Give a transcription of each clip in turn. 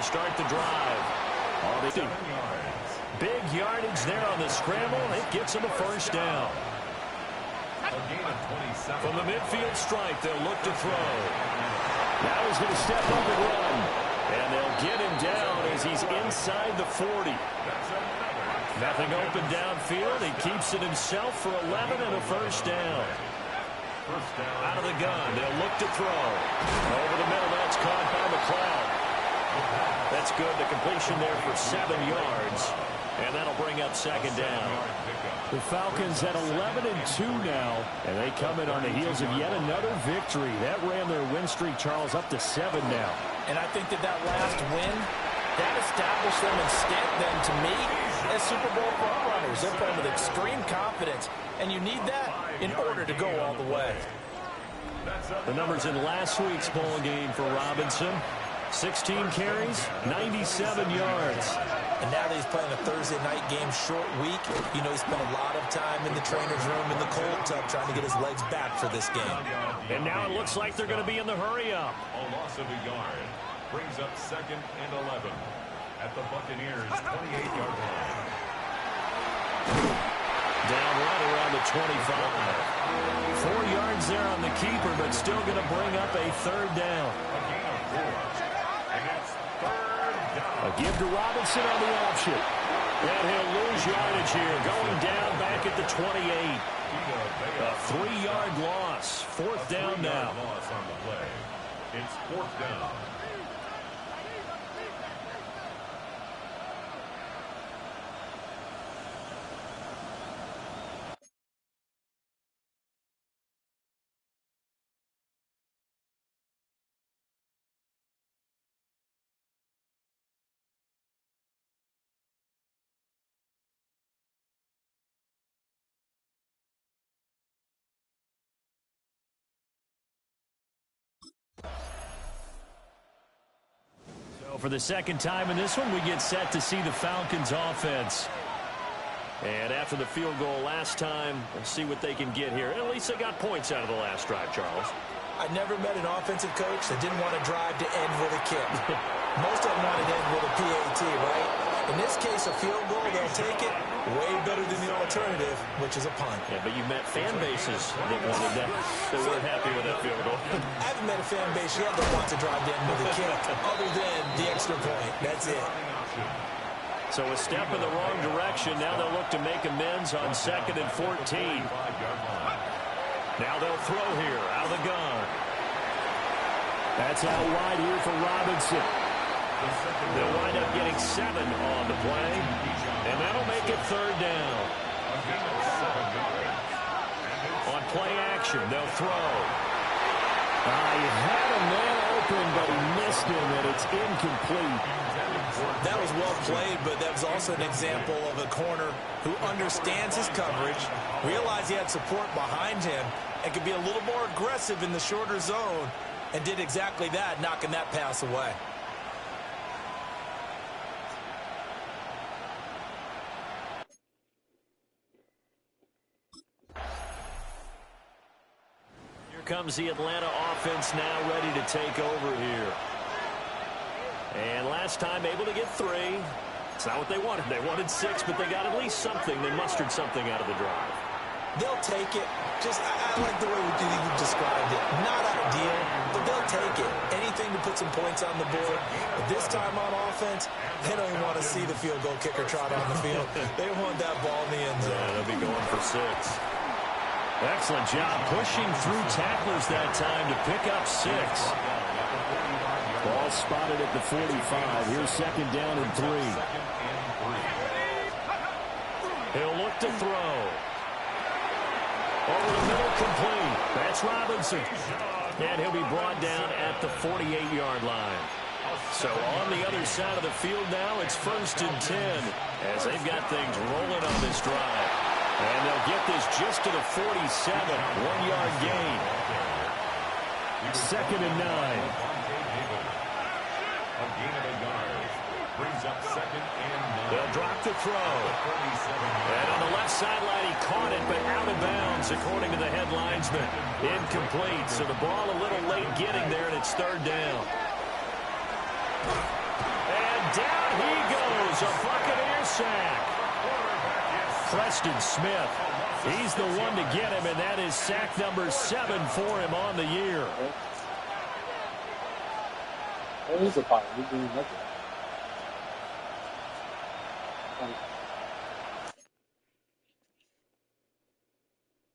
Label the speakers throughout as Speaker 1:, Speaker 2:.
Speaker 1: start the drive. Big yardage there on the scramble. It gets them a first down. From the midfield stripe, they'll look to throw. Now he's going to step up and run. And they'll get him down as he's inside the 40. Nothing open downfield. He keeps it himself for 11 and a first down. Out of the gun, they'll look to throw. Over the middle, that's caught by McLeod. That's good. The completion there for 7 yards. And that'll bring up second down. The Falcons at 11-2 now. And they come in on the heels of yet another victory. That ran their win streak, Charles, up to 7 now.
Speaker 2: And I think that last win, that established them and stamped them, to me, as Super Bowl frontrunners. They're playing with extreme confidence, and you need that in order to go all the way.
Speaker 1: The numbers in last week's bowl game for Robinson: 16 carries, 97 yards.
Speaker 2: And now that he's playing a Thursday night game, short week, you know he spent a lot of time in the trainer's room in the cold tub trying to get his legs back for this game.
Speaker 1: And now it looks like they're going to be in the hurry-up.
Speaker 3: A loss of a yard brings up 2nd and 11 at the Buccaneers' 28-yard line.
Speaker 1: Down right around the 25. 4 yards there on the keeper, but still going to bring up a third down.
Speaker 3: A gain of 4. And it's 3rd down.
Speaker 1: A give to Robinson on the option. And he'll lose yardage here, going down back at the 28. A 3-yard loss. 4th down now.
Speaker 3: Loss on the play. It's 4th down.
Speaker 1: For the second time in this one, we get set to see the Falcons offense. And after the field goal last time, we'll see what they can get here. At least they got points out of the last drive, Charles.
Speaker 2: I never met an offensive coach that didn't want to drive to end with a kick. Most of them want to end with a PAT, right? In this case, a field goal, they'll take it. Way better than the alternative, which is a punt.
Speaker 1: Yeah, but you met fan bases that wanted that. They weren't happy with that field goal.
Speaker 2: I haven't met a fan base yet that wants to drive to end with a kick, other than the extra point. That's it.
Speaker 1: So a step in the wrong direction. Now they'll look to make amends on 2nd and 14. Now they'll throw here out of the gun. That's out wide here for Robinson. They'll wind up getting 7 on the play, and that'll make it 3rd down. On play action, they'll throw. He had a man open, but he missed him, and it's incomplete.
Speaker 2: That was well played, but that was also an example of a corner who understands his coverage, realized he had support behind him, and could be a little more aggressive in the shorter zone, and did exactly that, knocking that pass away.
Speaker 1: Here comes the Atlanta offense now ready to take over here. And last time able to get 3. It's not what they wanted. They wanted 6, but they got at least something. They mustered something out of the drive.
Speaker 2: They'll take it. I like the way you described it. Not ideal, but they'll take it. Anything to put some points on the board. But this time on offense, they don't even want to see the field goal kicker trot on the field. They want that ball in the end zone.
Speaker 1: Yeah, they'll be going for 6. Excellent job pushing through tacklers that time to pick up 6. Ball spotted at the 45. Here's 2nd down and 3. He'll look to throw. Over the middle, complete. That's Robinson. And he'll be brought down at the 48-yard line. So on the other side of the field now, it's 1st and 10 as they've got things rolling on this drive. And they'll get this just to the 47. 1-yard gain. 2nd and 9.
Speaker 3: A gain of a yard brings up 2nd and 9.
Speaker 1: They'll drop the throw. And on the left sideline, he caught it, but out of bounds, according to the head linesman. Incomplete. So the ball a little late getting there, and it's 3rd down. And down he goes. A Buccaneer sack. Preston Smith. He's the one to get him, and that is sack number 7 for him on the year.
Speaker 4: That is a pile. We're doing nothing.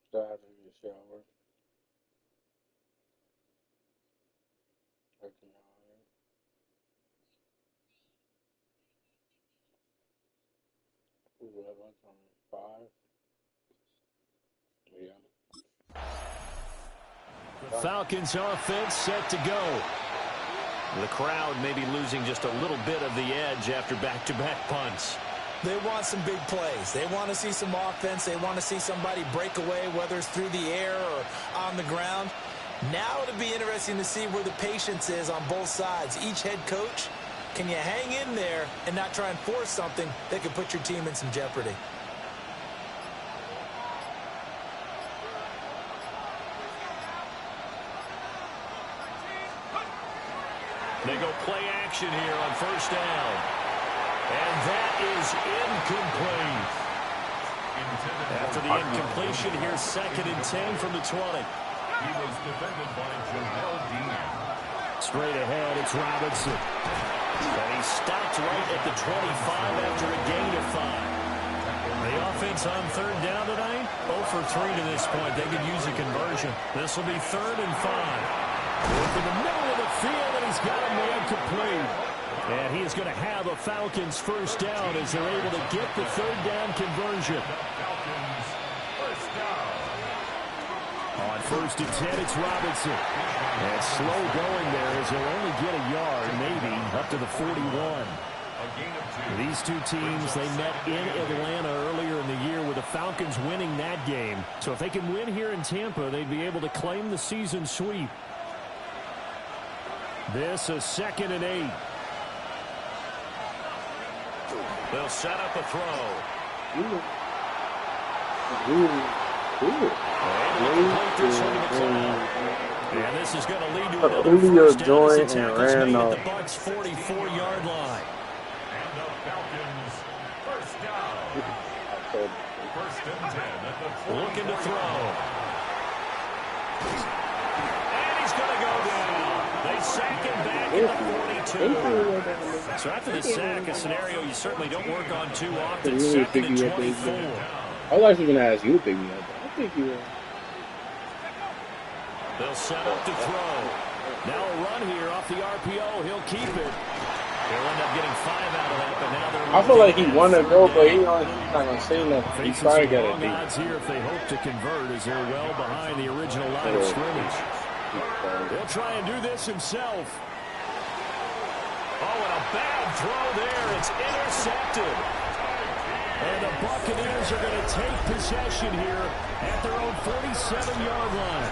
Speaker 4: Still have to get a shower.
Speaker 1: The Falcons offense set to go. The crowd may be losing just a little bit of the edge after back-to-back punts.
Speaker 2: They want some big plays. They want to see some offense. They want to see somebody break away, whether it's through the air or on the ground. Now it'll be interesting to see where the patience is on both sides. Each head coach, can you hang in there and not try and force something that could put your team in some jeopardy?
Speaker 1: They go play action here on first down. And that is incomplete. After the incompletion, here's 2nd and 10 from the 20.
Speaker 3: He was defended by Jamel Dean.
Speaker 1: Straight ahead, it's Robinson. And he stopped right at the 25 after a gain of 5. The offense on 3rd down tonight, 0 for 3 to this point. They could use a conversion. This will be 3rd and 5. Into the middle of the field, and he's got a man complete. And he is going to have a Falcons first down as they're able to get the 3rd down conversion. On 1st and 10, it's Robinson. And slow going there as he'll only get a yard, maybe, up to the 41. These two teams, they met in Atlanta earlier in the year with the Falcons winning that game. So if they can win here in Tampa, they'd be able to claim the season sweep. This is 2nd and 8. They'll set up a throw. And this is going to lead to another first down as the tackle's made at the Bucs' 44-yard line.
Speaker 3: And the Falcons first down. First and 10 at the 40.
Speaker 1: Looking to throw. And he's going to go down. They sack him back at the 42. So after the sack, a scenario you certainly don't work on too often. 2nd and 24.
Speaker 4: I was actually going to ask you to pick me up. I think you will.
Speaker 1: They'll set up to throw. Now a run here off the RPO. He'll keep it. They'll end up getting 5 out of that, but now they're...
Speaker 4: I feel like he won to go, but he's not going to say nothing. He's trying to get it.
Speaker 1: Odds here if they hope to convert as they're well behind the original line of scrimmage. He'll try and do this himself. Oh, and a bad throw there. It's intercepted. And the Buccaneers are going to take possession here at their own 47-yard line.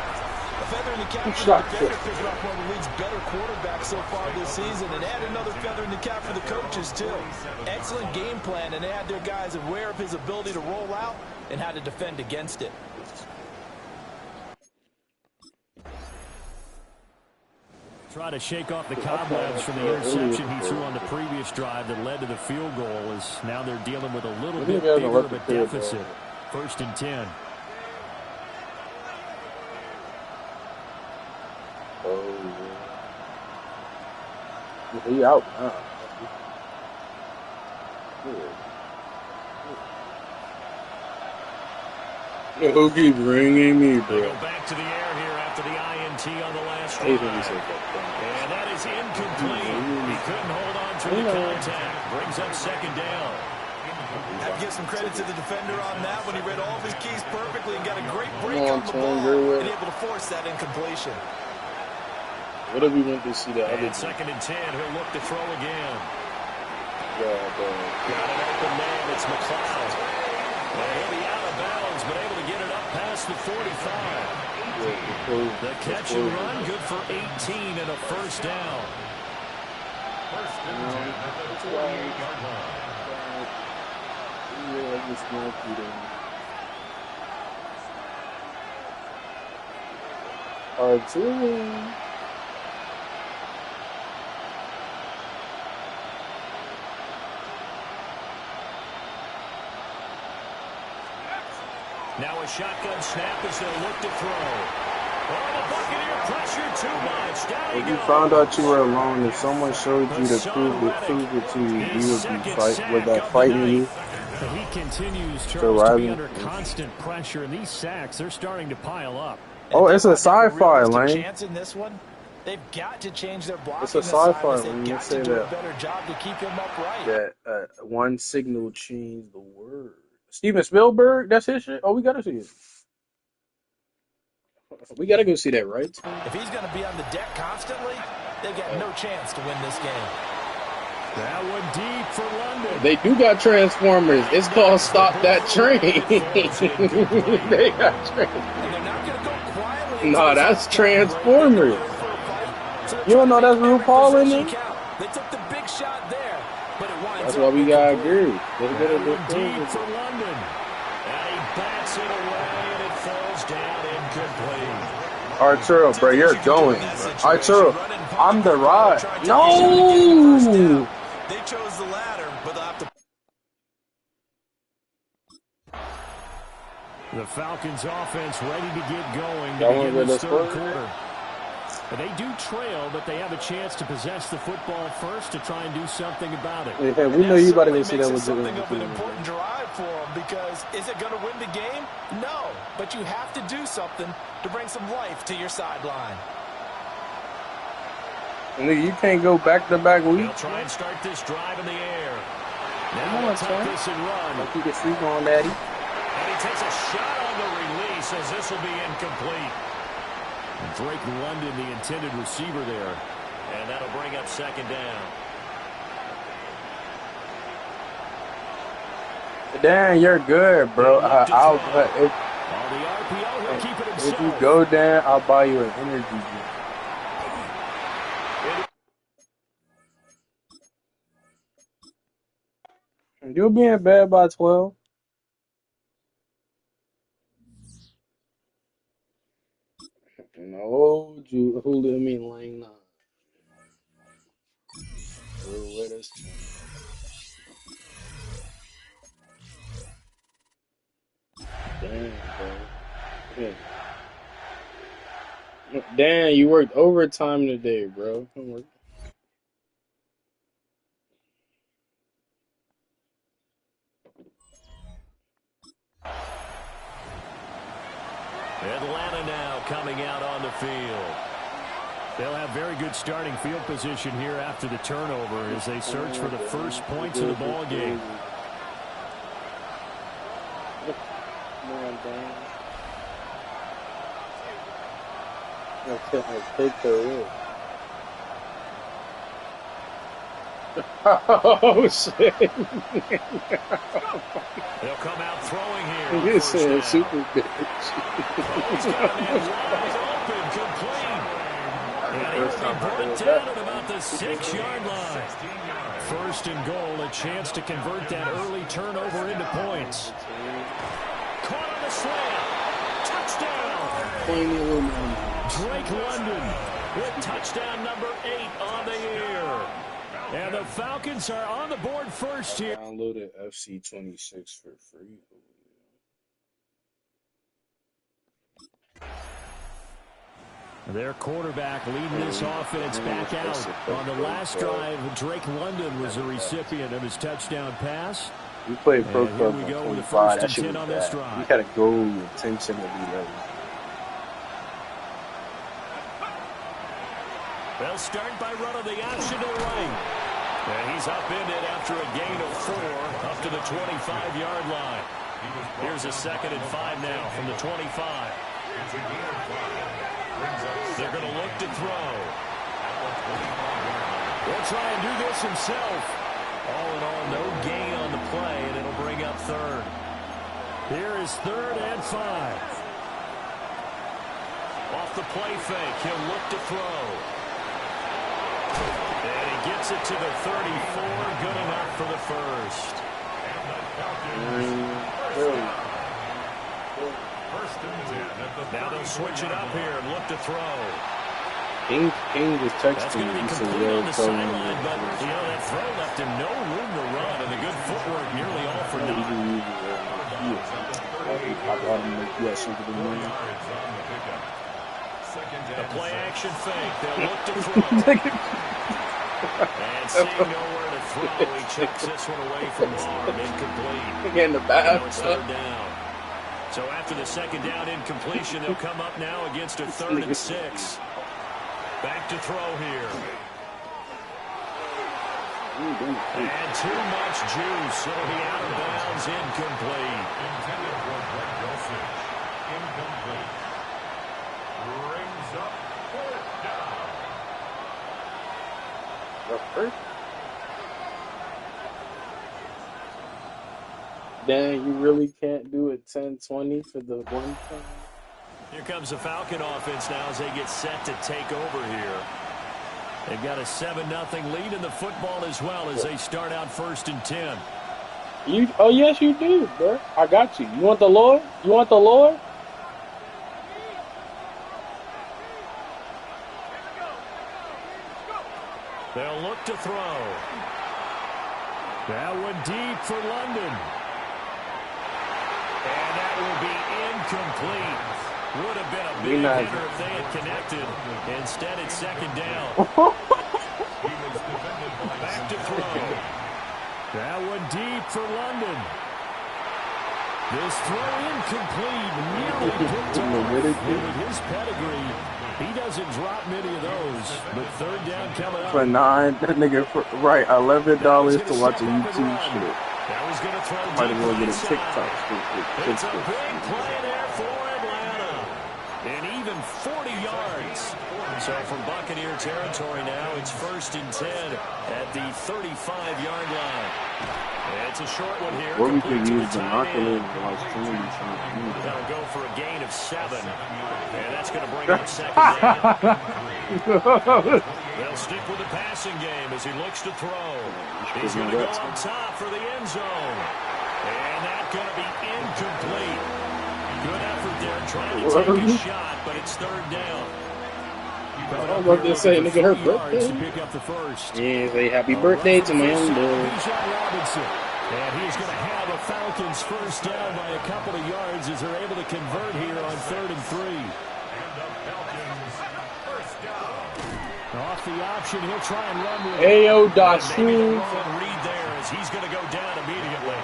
Speaker 2: A feather in the cap for the defender, picking up one of the league's better quarterbacks so far this season, and add another feather in the cap for the coaches, too. Excellent game plan, and they had their guys aware of his ability to roll out and how to defend against it.
Speaker 1: Try to shake off the cobwebs from the interception he threw on the previous drive that led to the field goal, as now they're dealing with a little bit bigger of a deficit. 1st and 10.
Speaker 4: Oh, yeah. He out now. Who keeps ringing me, bro?
Speaker 1: They go back to the air here after the INT on the last drive. And that is incomplete. He couldn't hold on to the contact. Brings up 2nd down.
Speaker 2: I have to give some credit to the defender on that when he read all of his keys perfectly and got a great break on the ball and able to force that incompletion.
Speaker 4: What if we went to see the other?
Speaker 1: 2nd and 10. He'll look to throw again.
Speaker 4: Yeah,
Speaker 1: got an open man. It's McLeod. And he'll be out of bounds, but able to get it up past the 45. The catch and run, good for 18 and a first down.
Speaker 3: First and 10 at the 28-yard line.
Speaker 4: Artillery.
Speaker 1: Now a shotgun snap as they'll look to throw. Oh, the Buccaneer pressure too much. Down
Speaker 4: If
Speaker 1: he
Speaker 4: you
Speaker 1: goes.
Speaker 4: found out you were alone, if someone showed you to prove it to you, you would be would that frighten you?
Speaker 1: He continues,
Speaker 4: So
Speaker 1: Charles, to be
Speaker 4: Riley,
Speaker 1: under constant pressure, and these sacks, they're starting to pile up.
Speaker 4: oh, it's a
Speaker 2: If they want to
Speaker 4: sci-fi
Speaker 2: have a realistic
Speaker 4: lane.
Speaker 2: chance in this one, they've got to change their
Speaker 4: It's
Speaker 2: blocking
Speaker 4: a sci-fi
Speaker 2: assignments.
Speaker 4: lane.
Speaker 2: They've
Speaker 4: They
Speaker 2: got
Speaker 4: say
Speaker 2: to do a
Speaker 4: that
Speaker 2: better job to keep him upright.
Speaker 4: one signal changed the word. Steven Spielberg, that's his shit. Oh, we gotta see it. We gotta go see that, right?
Speaker 2: If he's going to be on the deck constantly, they've got no chance to win this game.
Speaker 1: That one deep for London.
Speaker 4: They do got Transformers. It's called Stop That Train. They got Transformers.
Speaker 2: And they're not going to go quietly.
Speaker 4: Nah, that's Transformers. You don't know that's RuPaul in there?
Speaker 2: They took the big shot there, but it winds
Speaker 4: That's
Speaker 2: up
Speaker 4: why we gotta
Speaker 2: incomplete.
Speaker 4: agree. Let's get
Speaker 1: That
Speaker 4: a
Speaker 1: one
Speaker 4: good
Speaker 1: deep for London. And he bats it away, and it falls down incomplete.
Speaker 4: Arturo, bro, you're going. Arturo, I'm the rod. No!
Speaker 2: They chose the latter, but they'll have to.
Speaker 1: The Falcons offense ready to get going to
Speaker 4: Y'all wanna
Speaker 1: begin
Speaker 4: go
Speaker 1: this
Speaker 4: this
Speaker 1: third
Speaker 4: far?
Speaker 1: quarter. But they do trail, but they have a chance to possess the football first to try and do something about it.
Speaker 4: Yeah, we know you about to go see that
Speaker 2: Makes it
Speaker 4: with
Speaker 2: something of an important drive for them, because is it going to win the game? No, but you have to do something to bring some life to your sideline.
Speaker 4: Nigga, you can't go back-to-back
Speaker 1: They'll
Speaker 4: weeks.
Speaker 1: try and start this drive in the air. Now
Speaker 4: Come on,
Speaker 1: they'll tuck
Speaker 4: son.
Speaker 1: this and run.
Speaker 4: Like you can sleep on, daddy.
Speaker 1: And he takes a shot on the release as this will be incomplete. Drake London, the intended receiver there. And that'll bring up second down.
Speaker 4: Dan, you're good, bro.
Speaker 1: They'll look to
Speaker 4: I'll
Speaker 1: throw.
Speaker 4: if,
Speaker 1: On the RPO, he'll keep it
Speaker 4: if
Speaker 1: himself.
Speaker 4: you go, Dan, I'll buy you an energy drink. You'll be in bed by 12. No, Julio, I mean Lane 9. Where that's Damn, bro. Yeah. Dan, you worked overtime today, bro. Come on.
Speaker 1: Atlanta now coming out on the field. They'll have very good starting field position here after the turnover as they search for the first points of the ball game.
Speaker 4: Come on, Dan. I'll take the win. Oh, shit.
Speaker 1: They'll come out throwing here. on
Speaker 4: He
Speaker 1: first
Speaker 4: said
Speaker 1: down.
Speaker 4: super bitch.
Speaker 1: He's got a man wide open, complete. And he'll be brought down at about the 6-yard line. First and goal, a chance to convert that early turnover into points. Caught on the slant. Touchdown. Drake London with touchdown number 8 on the year. And the Falcons are on the board first here.
Speaker 4: Downloaded FC26 for free.
Speaker 1: Their quarterback leading this offense back out. On the last drive, Drake London was the recipient of his touchdown pass.
Speaker 4: We played Pro
Speaker 1: And
Speaker 4: Club
Speaker 1: here we
Speaker 4: in
Speaker 1: go with the
Speaker 4: 25.
Speaker 1: first
Speaker 4: That
Speaker 1: and
Speaker 4: shit
Speaker 1: 10
Speaker 4: was
Speaker 1: on this
Speaker 4: bad.
Speaker 1: drive.
Speaker 4: We had a goal attention to be ready.
Speaker 1: They'll start by running the option to the right. And he's upended after a gain of 4 up to the 25-yard line. Here's a 2nd and 5 now from the 25. They're going to look to throw. He'll try and do this himself. All in all, no gain on the play, and it'll bring up 3rd. Here is 3rd and 5. Off the play fake, he'll look to throw. And he gets it to the 34, good enough for the first. Now they'll switch it up here and look to throw.
Speaker 4: King was
Speaker 1: That's
Speaker 4: texting
Speaker 1: going to
Speaker 4: me.
Speaker 1: be
Speaker 4: He said,
Speaker 1: complete
Speaker 4: yo,
Speaker 1: on the
Speaker 4: tell me
Speaker 1: sideline, but that throw left him no room to run, and the good footwork nearly all for naught.
Speaker 4: thought I'm like, yeah, something to me.
Speaker 1: The play action fake. They'll look to throw. And seeing nowhere to throw, he chucks this one away from harm. Incomplete.
Speaker 4: Get in the back.
Speaker 1: Now it's third down. So after the second down incompletion, they'll come up now against a 3rd and 6. Back to throw here. And too much juice. It'll be out of bounds, incomplete.
Speaker 3: Intended for Greg Dulcich. Incomplete. Brings up 4th down.
Speaker 4: The first? Dang, you really can't do it 10-20 for the one time?
Speaker 1: Here comes the Falcon offense now as they get set to take over here. They've got a 7-0 lead in the football as well as they start out 1st and 10.
Speaker 4: Oh, yes, you do, bro. I got you. You want the Lord? You want the Lord?
Speaker 1: They'll look to throw. That one deep for London. And that will be incomplete. Would have been a big hitter if they had connected. Instead, it's 2nd down. Back to throw. That one deep for London. This throw incomplete. Nearly picked off. With his pedigree, he doesn't drop many of those. But 3rd down coming up.
Speaker 4: For $9, that nigga, right, $11 to watch a YouTube shit.
Speaker 1: That was going to throw
Speaker 4: Might as well get a
Speaker 1: inside.
Speaker 4: TikTok.
Speaker 1: It's a big play there for Atlanta. And even 40 yards. So from Buccaneer territory now, it's 1st and 10 at the 35-yard line. And it's a short one here.
Speaker 4: Or we could use binoculars and watch TV.
Speaker 1: That'll go for a gain of 7. And that's going to bring up 2nd down. They'll stick with the passing game as he looks to throw. He's going to go on top for the end zone. And that's going to be incomplete. Good effort there trying to take a shot, but it's 3rd down.
Speaker 4: I was about to say, nigga, her birthday.
Speaker 1: To pick up the first.
Speaker 4: Yeah, say happy birthday to my young boy.
Speaker 1: Robinson. And he's going to have a Falcons first down by a couple of yards as they're able to convert here on 3rd and 3. Off the option, he'll try and run with it.
Speaker 4: Ayo, Dasu.
Speaker 1: Reed there as he's going to go down immediately.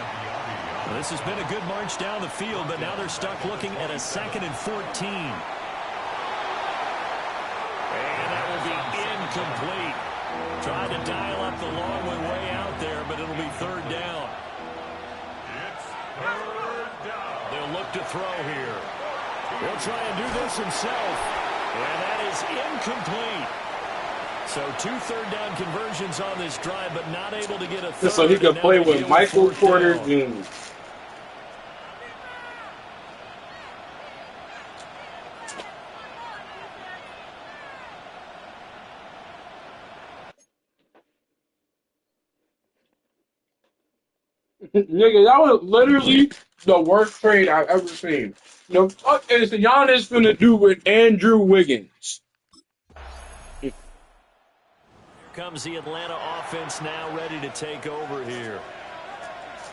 Speaker 1: Well, this has been a good march down the field, but now they're stuck looking at a 2nd and 14. And that will be incomplete. Trying to dial up the long way out there, but it'll be 3rd down.
Speaker 3: It's 3rd down.
Speaker 1: They'll look to throw here. He'll try and do this himself. And that is incomplete. So 2 3rd-down conversions on this drive, but not able to get a 3rd.
Speaker 4: So he could play with Michael Porter Jr. Nigga, that was literally the worst trade I've ever seen. The fuck is Giannis finna do with Andrew Wiggins?
Speaker 1: Here comes the Atlanta offense now ready to take over here.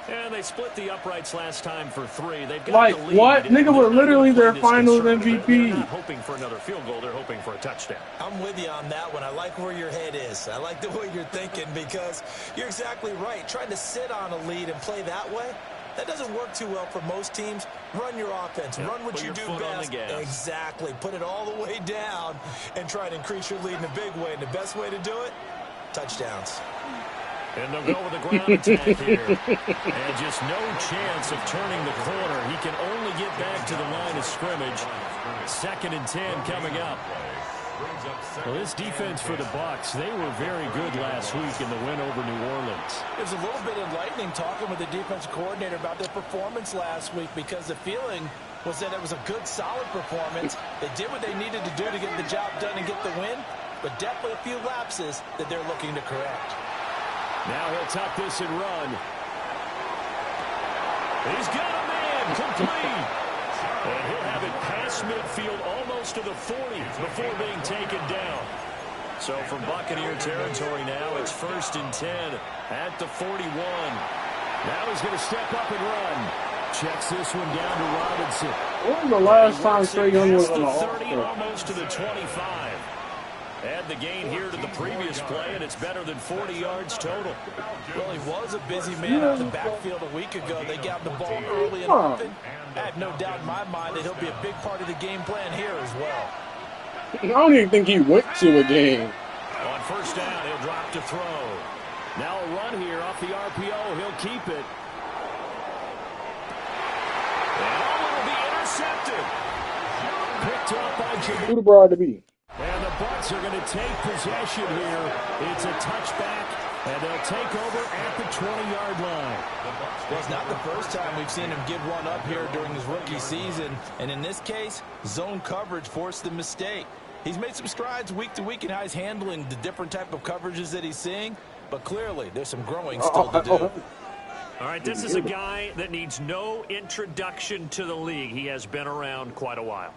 Speaker 1: And they split the uprights last time for 3. They've got
Speaker 4: like
Speaker 1: the lead.
Speaker 4: what? Nigga was literally their finals MVP.
Speaker 1: They're not hoping for another field goal. They're hoping for a touchdown.
Speaker 2: I'm with you on that one. I like where your head is. I like the way you're thinking because you're exactly right. Trying to sit on a lead and play that way, that doesn't work too well for most teams. Run your offense.
Speaker 1: Yep,
Speaker 2: Run what you do best. Exactly. Put it all the way down and try to increase your lead in a big way. And the best way to do it, touchdowns.
Speaker 1: And they'll go with the ground attack here. And just no chance of turning the corner. He can only get back to the line of scrimmage. 2nd and 10 coming up. Well, this defense for the Bucs, they were very good last week in the win over New Orleans.
Speaker 5: It was a little bit enlightening talking with the defensive coordinator about their performance last week because the feeling was that it was a good, solid performance. They did what they needed to do to get the job done and get the win, but definitely a few lapses that they're looking to correct.
Speaker 1: Now he'll tuck this and run. He's got a man complete. And he'll have it past midfield almost to the 40 before being taken down. So from Buccaneer territory now, it's 1st and 10 at the 41. Now he's going to step up and run. Checks this one down to Robinson.
Speaker 4: When was the last time Trae Young was on the
Speaker 1: Past the
Speaker 4: All-Star?
Speaker 1: 30 and almost to the 25. Add the gain here to the previous play, and it's better than 40 yards total.
Speaker 5: Well, he was a busy man out of the backfield a week ago. They got the ball early and often. I have no doubt in my mind that he'll be a big part of the game plan here as well.
Speaker 4: I don't even think he went to a game.
Speaker 1: On first down, he'll drop to throw. Now a run here off the RPO. He'll keep it. And it'll be intercepted. Picked up by Jameer.
Speaker 4: Who the broad to be?
Speaker 1: And the Bucs are going to take possession here. It's a touchback, and they'll take over at the 20-yard line.
Speaker 5: Well, it's not the first time we've seen him give one up here during his rookie season. And in this case, zone coverage forced the mistake. He's made some strides week to week in how he's handling the different type of coverages that he's seeing. But clearly, there's some growing still to do.
Speaker 1: All right, this is a guy that needs no introduction to the league. He has been around quite a while.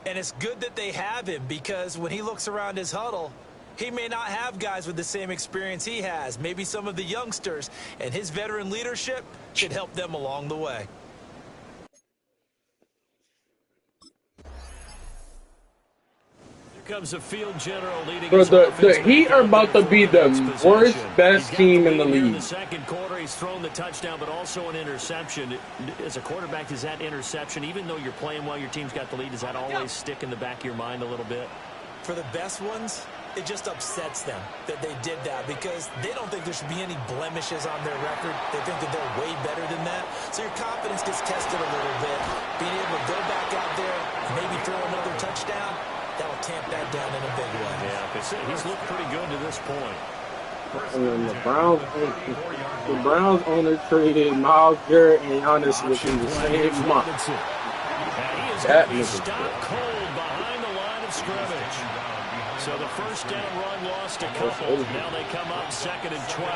Speaker 5: And it's good that they have him because when he looks around his huddle, he may not have guys with the same experience he has. Maybe some of the youngsters, and his veteran leadership should help them along the way.
Speaker 1: Here comes a field general leading
Speaker 4: Bro,
Speaker 1: his
Speaker 4: the
Speaker 1: offense
Speaker 4: Heat are about to be the worst, best team in the
Speaker 1: In
Speaker 4: league.
Speaker 1: the second quarter, he's thrown the touchdown, but also an interception. As a quarterback, is that interception, even though you're playing well, your team's got the lead, does that always stick in the back of your mind a little bit?
Speaker 5: For the best ones, it just upsets them that they did that because they don't think there should be any blemishes on their record. They think that they're way better than that. So your confidence gets tested a little bit. Being able to go back out there, maybe throw another touchdown, that will tamp that down in a big way.
Speaker 1: Yeah, he's looked pretty good to this point.
Speaker 4: And then the Browns owner traded Myles Garrett and Giannis within the same month.
Speaker 1: And he is
Speaker 4: That
Speaker 1: going to be
Speaker 4: nigga
Speaker 1: stopped cold behind the line of scrimmage. So the first down run lost a couple. Now they come up 2nd and 12.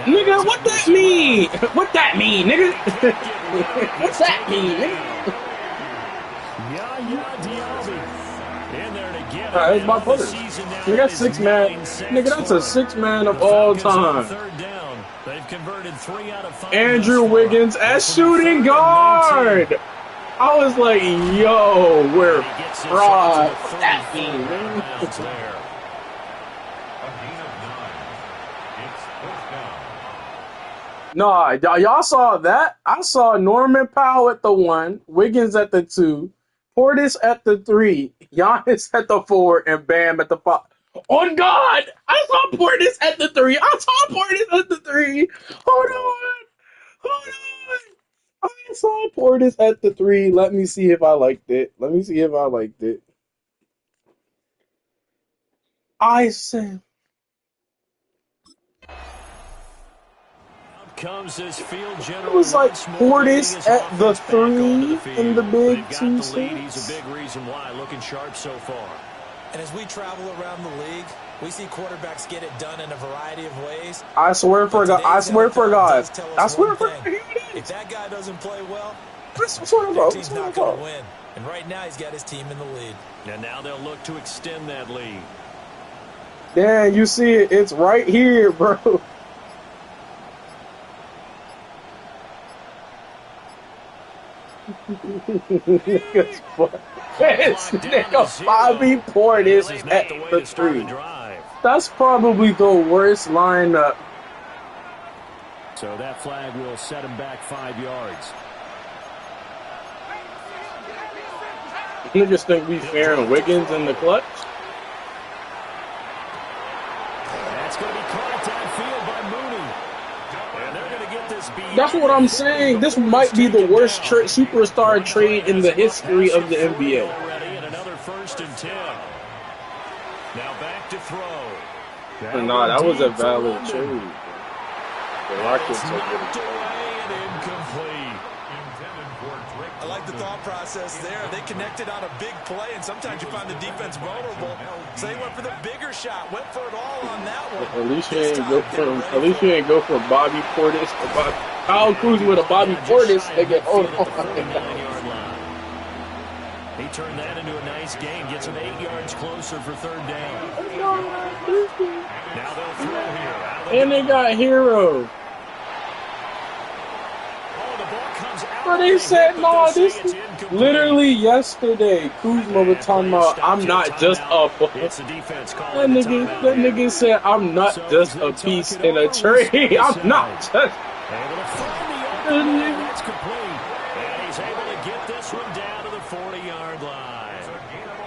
Speaker 4: Nigga, what that mean? What that mean, nigga? What's that mean, nigga?
Speaker 1: Yaya Diaby in there to get
Speaker 4: Alright,
Speaker 1: it.
Speaker 4: that's my putter. Nigga, that's 6 man. Nigga, that's a 6 man of all time.
Speaker 1: Third down. They've converted 3 out of 5.
Speaker 4: Andrew Wiggins as shooting guard. I was like, yo, we're fraud. What's that mean, man?
Speaker 3: A gain of 9. It's first down.
Speaker 4: Nah, y'all saw that? I saw Norman Powell at the 1, Wiggins at the 2, Portis at the 3, Giannis at the 4, and Bam at the 5. On God! I saw Portis at the 3. I saw Portis at the 3. Hold on. I saw Portis at the 3. Let me see if I liked it. I said...
Speaker 1: Comes this field general.
Speaker 4: It was like Portis at the 3 in the big
Speaker 1: They've got
Speaker 4: 2
Speaker 1: the lead. He's
Speaker 4: cents.
Speaker 1: a big reason why. Looking sharp so far.
Speaker 5: And as we travel around the league, we see quarterbacks get it done in a variety of ways.
Speaker 4: I swear for God. I swear for God. I swear for God.
Speaker 5: If that guy doesn't play well,
Speaker 4: That's what I'm
Speaker 5: their
Speaker 4: about.
Speaker 5: team's
Speaker 4: That's what I'm
Speaker 5: not going to
Speaker 4: about.
Speaker 5: win. And right now, he's got his team in the lead.
Speaker 1: And now they'll look to extend that lead.
Speaker 4: Damn, you see it. It's right here, bro. This nigga Bobby Portis is at the 3. That's probably the worst lineup.
Speaker 1: So that flag will set him back 5 yards.
Speaker 4: Niggas think we fair and Wiggins in the clutch.
Speaker 1: That's going to be caught downfield by Mooney. And they're going to get this beat.
Speaker 4: That's what I'm saying. This might be the worst superstar trade in the history of the NBA.
Speaker 1: Already, and another 1st and 10. Now back to throw.
Speaker 4: Nah, that was a valid trade. The Rockets are
Speaker 1: Knocked
Speaker 4: good.
Speaker 1: away and incomplete.
Speaker 3: Intended for Drake.
Speaker 5: I like the thought process there. They connected on a big play, and sometimes you find the defense vulnerable. So they went for the bigger shot, went for it all on that one.
Speaker 4: At least you ain't go from Bobby Portis to Bobby. Kyle Kuzma with a Bobby Portis. Nigga, hold on.
Speaker 1: 49-yard line. He turned that into a nice gain, gets him 8 yards closer for 3rd down. Now they'll throw here.
Speaker 4: And they got Hero.
Speaker 1: Oh, the ball
Speaker 4: But they said, no, this is literally yesterday. Kuzma was talking about, I'm not just a... That nigga said, I'm not just a piece in a tree. I'm not just...
Speaker 1: That's complete. And he's able to get this one down to the 40-yard line.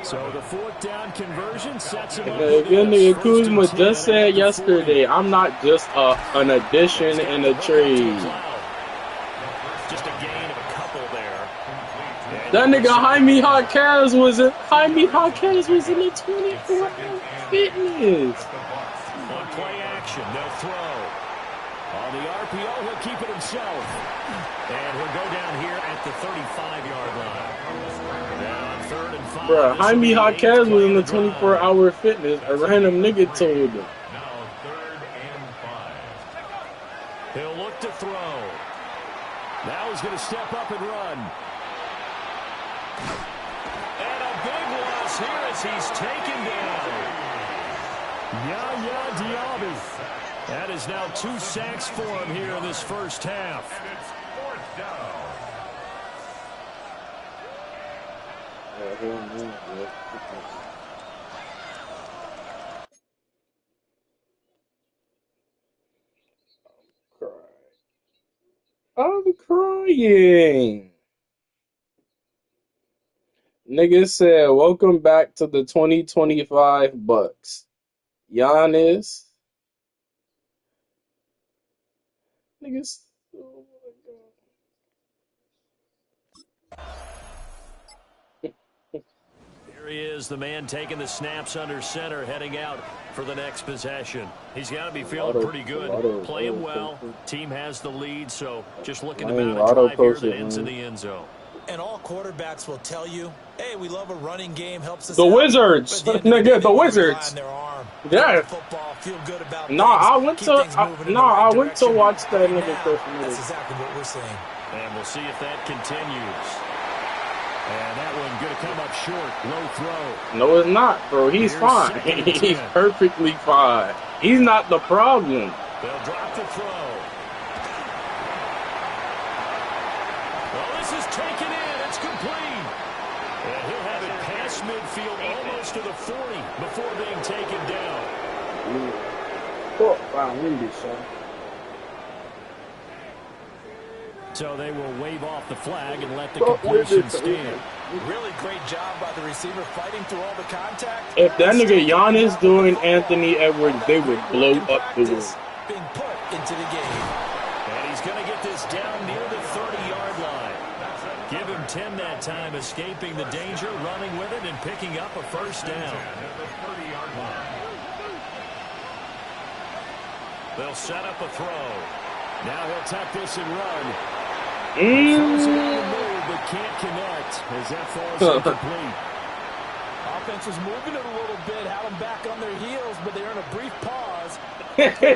Speaker 1: So the fourth down conversion sets him up.
Speaker 4: Your nigga Kuzma just said yesterday, I'm not just an addition in a trade.
Speaker 1: Just a gain of a couple there.
Speaker 4: That nigga Jaime Jaquez was in the 24-hour fitness.
Speaker 1: On play action, they'll throw. On the RPO, he'll keep it himself. And he'll go down here at the 35-yard line. Now on 3rd and 5.
Speaker 4: Bruh, Jaime Jaquez was in the 24-hour fitness. A random nigga told him.
Speaker 3: Now 3rd and 5.
Speaker 1: He'll look to throw. Now he's going to step up and run. And a big loss here as he's taken down. Yaya Diaby. That is now 2 sacks for him here in this first half.
Speaker 3: And it's 4th down.
Speaker 4: I'm crying. Nigga said, welcome back to the 2025 Bucks. Giannis. Niggas. Oh my God.
Speaker 1: Here he is, the man taking the snaps under center, heading out for the next possession. He's got to be feeling pretty good, playing well. Team has the lead, so just looking to mount a drive here that ends in the end zone.
Speaker 2: And all quarterbacks will tell you, hey, we love a running game, helps us
Speaker 4: The
Speaker 2: out.
Speaker 4: Wizards. Nigga, the Wizards. Yeah.
Speaker 2: Football, feel good about
Speaker 4: I went to watch that nigga first.
Speaker 2: That's exactly what we're saying.
Speaker 1: And we'll see if that continues. And that one going to come up short. Low throw.
Speaker 4: No, it's not, bro. He's fine. He's perfectly fine. He's not the problem.
Speaker 1: They'll drop the throw. Well, this is taken in. It's complete. And he'll have it past midfield almost to the 40 before being taken down.
Speaker 4: Oh, wow, windy, son.
Speaker 1: So they will wave off the flag and let the completion stand.
Speaker 5: Really great job by the receiver fighting through all the contact.
Speaker 4: If that nigga Giannis doing Anthony Edwards, they would blow up the room.
Speaker 2: Being put into the game.
Speaker 1: And he's going to get this down near the 30-yard line. Give him 10 that time, escaping the danger, running with it, and picking up a first down. They'll set up a throw. Now he'll tuck this and run. Throws it on the move, but can't connect as that falls incomplete.
Speaker 5: Offense was moving it a little bit, had them back on their heels, but they're in a brief pause.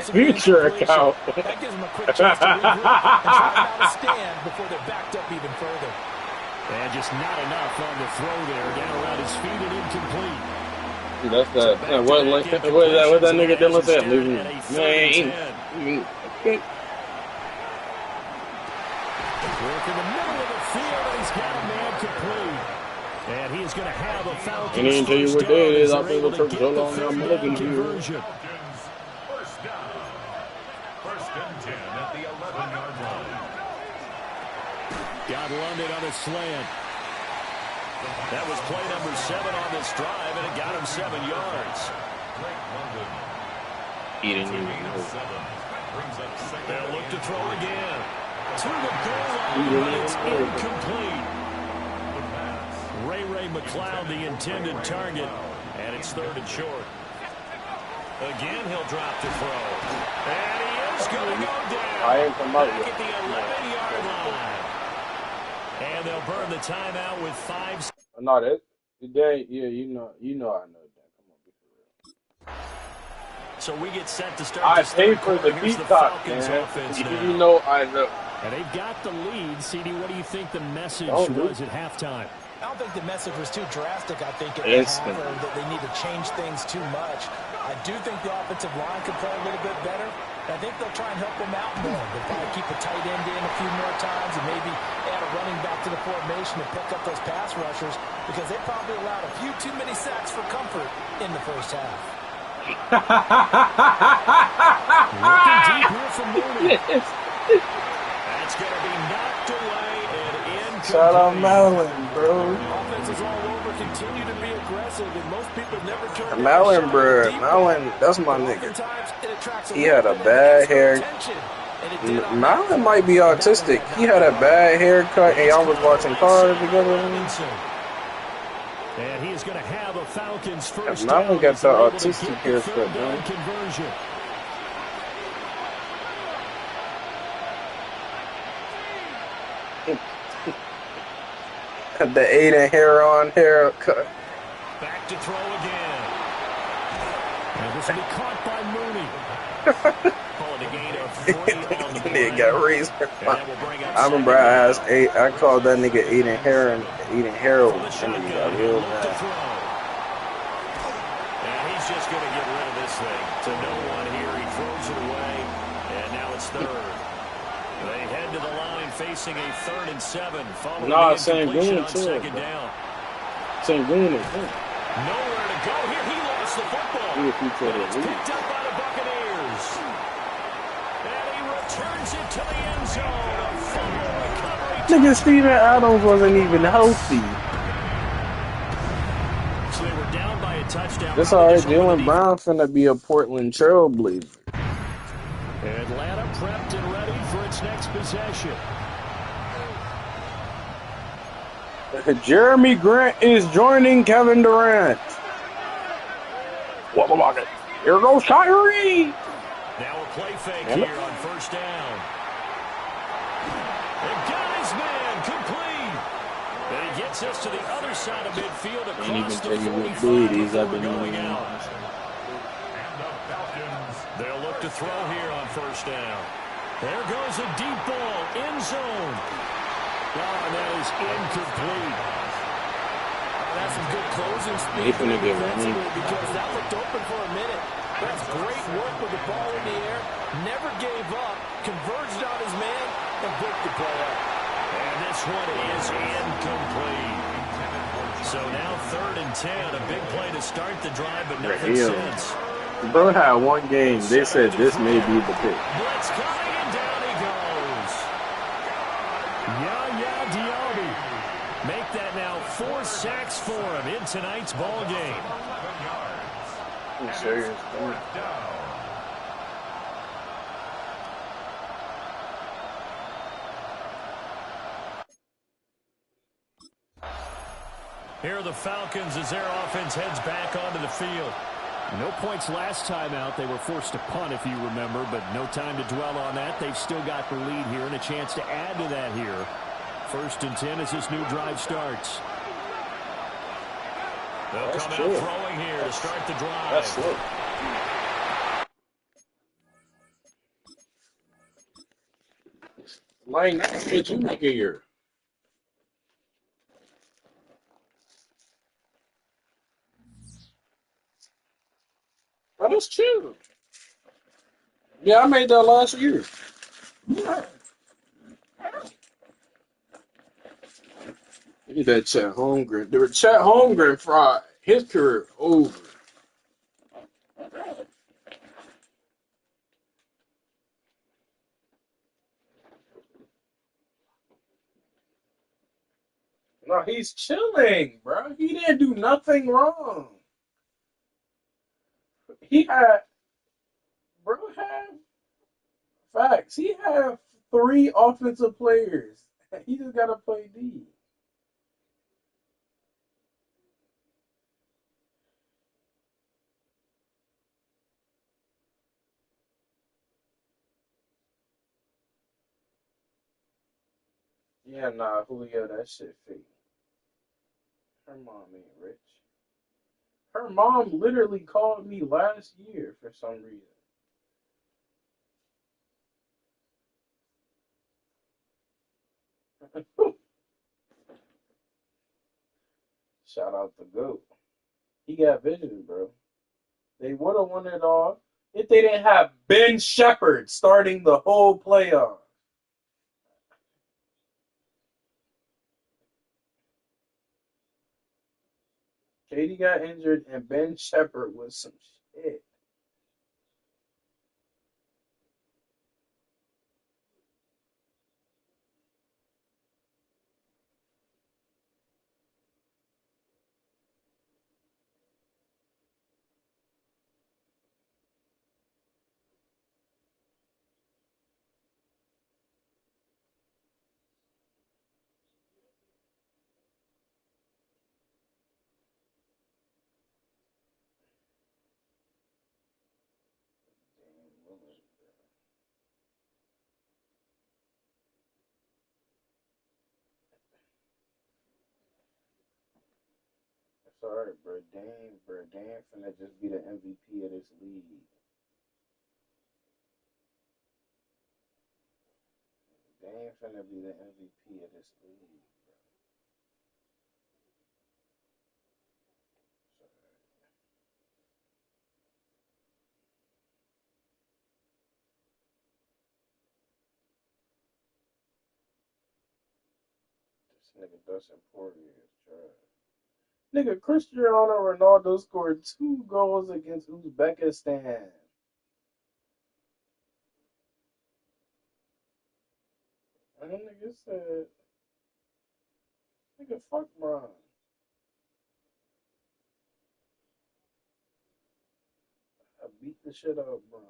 Speaker 4: Future account.
Speaker 5: That gives them a quick chance to regroup and try to stand before they're backed up even further.
Speaker 1: And just not enough on the throw there. Down around his feet and incomplete.
Speaker 4: That's that. What that nigga Dylan said? Man.
Speaker 1: Work in the middle of the field, and he's got a man complete. And he's going to have a foul.
Speaker 4: And he didn't tell you what day it is. I've been looking so long now. I'm looking to you.
Speaker 3: First down. 1st and 10 at the 11-yard line.
Speaker 1: Got London on a slant. That was play number 7 on this drive, and it got him 7 yards.
Speaker 4: He didn't even know.
Speaker 1: They'll look to throw again. To the goal line, but it's incomplete. Ray McLeod, the intended target, and it's 3rd and short. Again, he'll drop to throw. And he is going to go down. Back at the 11-yard line. And they'll burn the timeout with 5 seconds.
Speaker 4: No, that today, yeah, you know I know that. Come on, be for real.
Speaker 1: So we get set to start.
Speaker 4: I paid for the Peacock, man. You know I know.
Speaker 1: And they've got the lead. CD, what do you think the message was at halftime?
Speaker 5: I don't think the message was too drastic. I think at the half, or that they need to change things too much. I do think the offensive line could play a little bit better. I think they'll try and help him out more. They'll probably keep a tight end in a few more times and maybe add a running back to the formation to pick up those pass rushers because they probably allowed a few too many sacks for comfort in the first half.
Speaker 1: Looking deep here from Mooney. That's going to be knocked away and incomplete.
Speaker 4: Shout out Malin, bro.
Speaker 5: Offense is all over, continue to be aggressive, and most people never turn
Speaker 4: Malin, bro. Malin, that's my nigga. He had a bad hair. Malin might be autistic. He had a bad haircut, and y'all was watching cars together.
Speaker 1: And he's going to have a Falcons first
Speaker 4: Malin
Speaker 1: down.
Speaker 4: got the autistic haircut, man.
Speaker 1: Conversion.
Speaker 4: The Aiden Heron haircut.
Speaker 1: Back to throw again. And this will be caught by Mooney. Calling a gain of 3 on the play.
Speaker 4: Nigga got razor.
Speaker 1: And that will bring up
Speaker 4: I remember I called that nigga Aiden Heron, Aiden Harold. And he got real mad.
Speaker 1: And he's just going to get rid of this thing to no one here. He throws it away, and now it's third. They head to the line facing a 3rd and 7. Following the incompletion on second down.
Speaker 4: Sangoon.
Speaker 1: Nowhere to go here. He lost the football. But it's picked up by the Buccaneers. And he returns it to the end zone. A fumble recovery.
Speaker 4: Nigga, Steven Adams wasn't even healthy.
Speaker 1: So they were down by a touchdown.
Speaker 4: That's alright. Jalen Brown finna be a Portland Trailblazer.
Speaker 1: Atlanta prepped and ready for its next possession.
Speaker 4: Jeremy Grant is joining Kevin Durant. What about it? Here goes Kyrie.
Speaker 1: Now a play fake here on first down. And guy's man complete. And he gets us to the other side of midfield across the 45 before going out. They'll look to throw here on first down. There goes a deep ball, end zone. Oh, and that is incomplete.
Speaker 5: That's some good closing speed defensively because that looked open for a minute. That's great work with the ball in the air. Never gave up, converged on his man, and broke the play up.
Speaker 1: And this one is incomplete. So now 3rd and 10. A big play to start the drive, but nothing since.
Speaker 4: Bro had one game. They said this may be the pick.
Speaker 1: Blitz coming, and down he goes. Yaya Diaby. Make that now 4 sacks for him in tonight's ball game.
Speaker 4: I'm serious.
Speaker 1: Here are the Falcons as their offense heads back onto the field. No points last time out. They were forced to punt, if you remember, but no time to dwell on that. They've still got the lead here and a chance to add to that here. 1st and 10 as this new drive starts. They'll come out throwing here to start the drive.
Speaker 4: That's slow. Lane, that's what you make here. Oh, that's chill. Yeah, I made that last year. Look at that Chet Holmgren. There was Chet Holmgren fried. His career over. No, he's chilling, bro. He didn't do nothing wrong. He had, bro, facts. He had 3 offensive players. He just got to play D. Yeah, nah, Julio, that shit fake. Her mom ain't rich. Her mom literally called me last year for some reason. Shout out to GOAT. He got vision, bro. They would have won it all If they didn't have Ben Shepherd starting the whole playoff. KD got injured and Ben Shepherd was some shit. Sorry, bro. Dame finna just be the MVP of this league. Dame finna be the MVP of this league. This nigga Dustin Poirier is trash. Nigga, Cristiano Ronaldo scored 2 goals against Uzbekistan. And then nigga said, nigga, fuck Bron. I beat the shit out of Bron.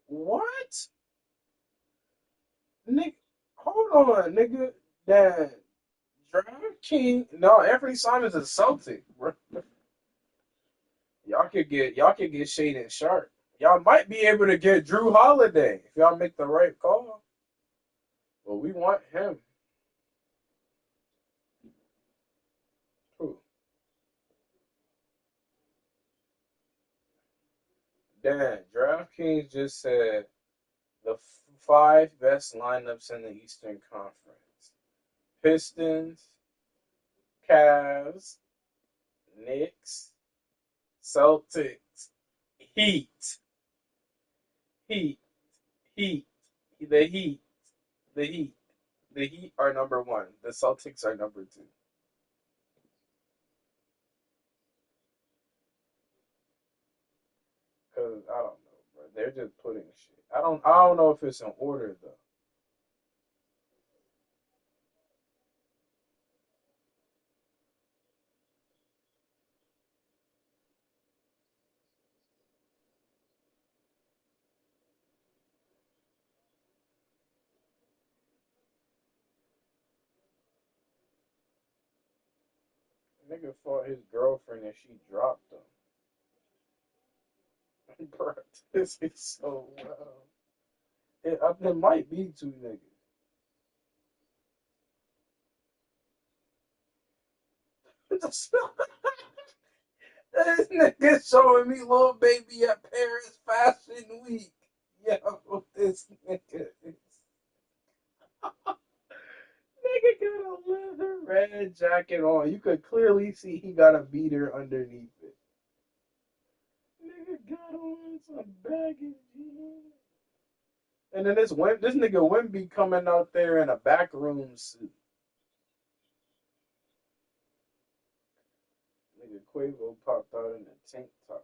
Speaker 4: What? Nigga, hold on, nigga. That Draft King. No, Anthony Simons is Celtic, bro. Y'all could get Shaden Sharp. Y'all might be able to get Drew Holiday if y'all make the right call. But we want him. Who? Dan, DraftKings just said the 5 best lineups in the Eastern Conference: Pistons, Cavs, Knicks, Celtics, Heat, Heat, Heat, the Heat, the Heat. The Heat are number one. The Celtics are number two. Cause I don't know, bro. They're just putting shit. I don't know if it's in order though. Nigga fought his girlfriend and she dropped him. Bro, this is so wild. It might be two niggas. This nigga showing me little baby at Paris Fashion Week. Yo, this nigga is. Nigga got a leather red jacket on. You could clearly see he got a beater underneath it. Nigga got on some baggy jeans. And then this nigga Wimby coming out there in a backroom suit. Nigga Quavo popped out in a tank top.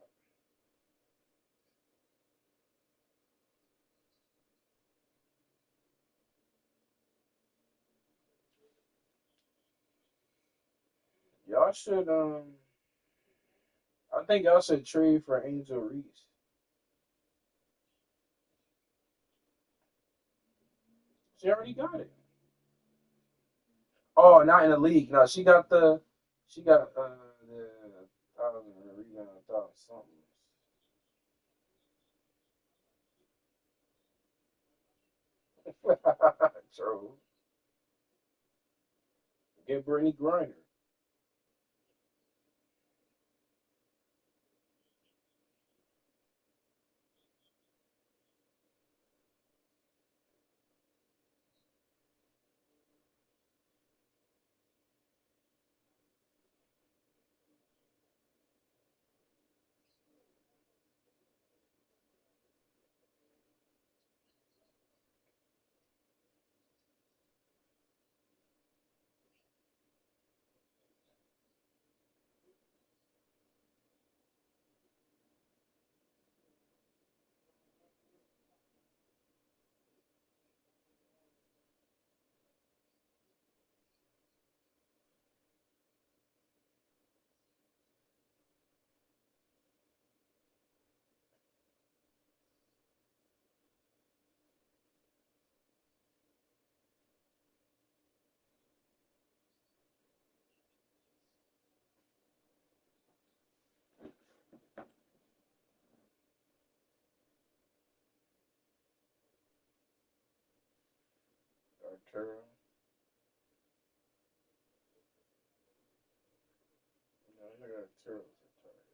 Speaker 4: Y'all should I think y'all should trade for Angel Reese. She already got it. Oh, not in the league. No, she got the thousand rebound, thousand something. True. Get Brittany Griner. Arturo. No, I got Arturo's retired.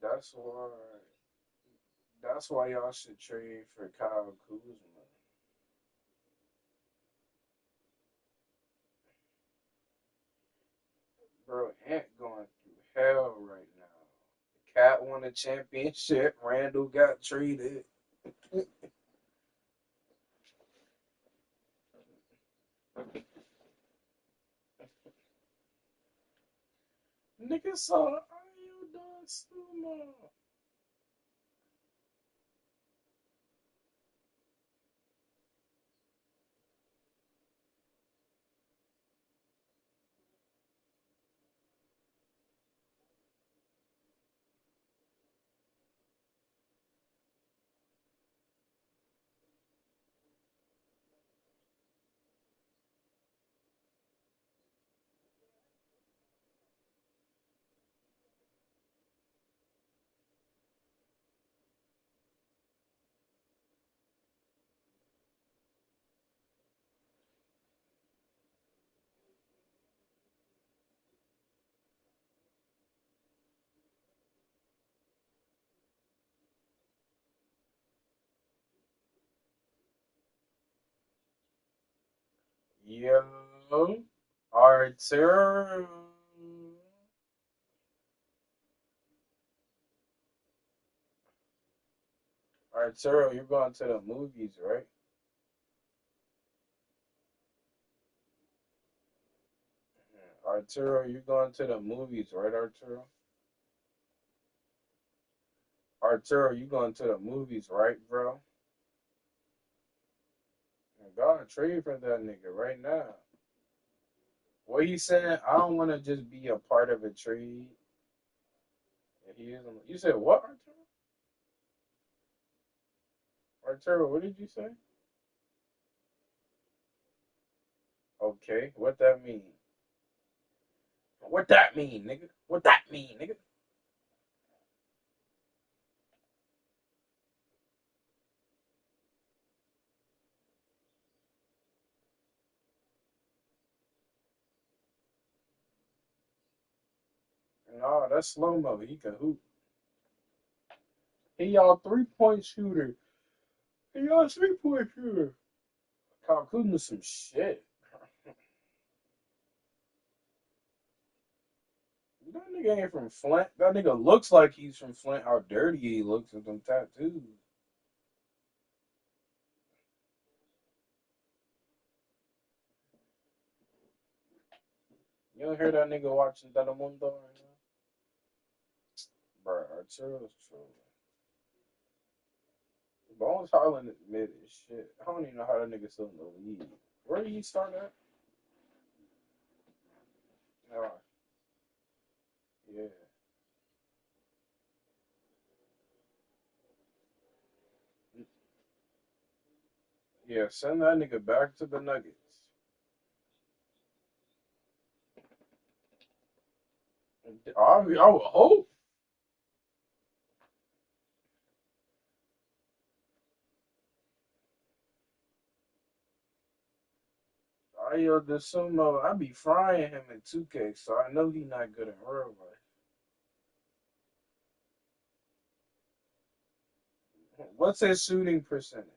Speaker 4: That's why. That's why y'all should trade for Kyle Kuzma. Bro, Ant going through hell right now. Cat won a championship. Randall got traded. Nigga saw Ayo Dosunmu. Yo, Arturo. Arturo, you're going to the movies, right? Arturo, you're going to the movies, right, Arturo? Arturo, you going to the movies, right, bro? Go and trade for that nigga right now. What he said, I don't want to just be a part of a trade. And he is. You said what, Arturo? Arturo, what did you say? Okay, what that mean? What that mean, nigga? What that mean, nigga? No, that's slow mo. He can hoop. He y'all 3-point shooter. He y'all 3-point shooter. Kyle Kuzma some shit. That nigga ain't from Flint. That nigga looks like he's from Flint. How dirty he looks with them tattoos. You don't hear that nigga watching Telemundo right now? Bro, Arturo's true. Bones Harlan is mid as shit. I don't even know how that nigga still in the league. Where did he start at? Oh, yeah. Yeah, send that nigga back to the Nuggets. I would hope. Ayo Dosunmu, I be frying him in 2K, so I know he not good in real life. What's his shooting percentage?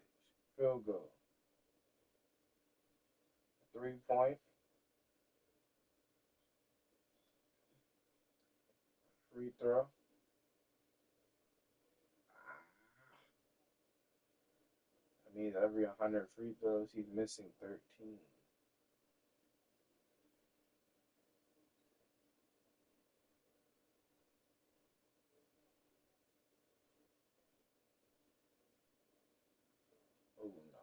Speaker 4: Field goal. 3-point, free throw. I mean, every 100 free throws, he's missing 13. Oh, no.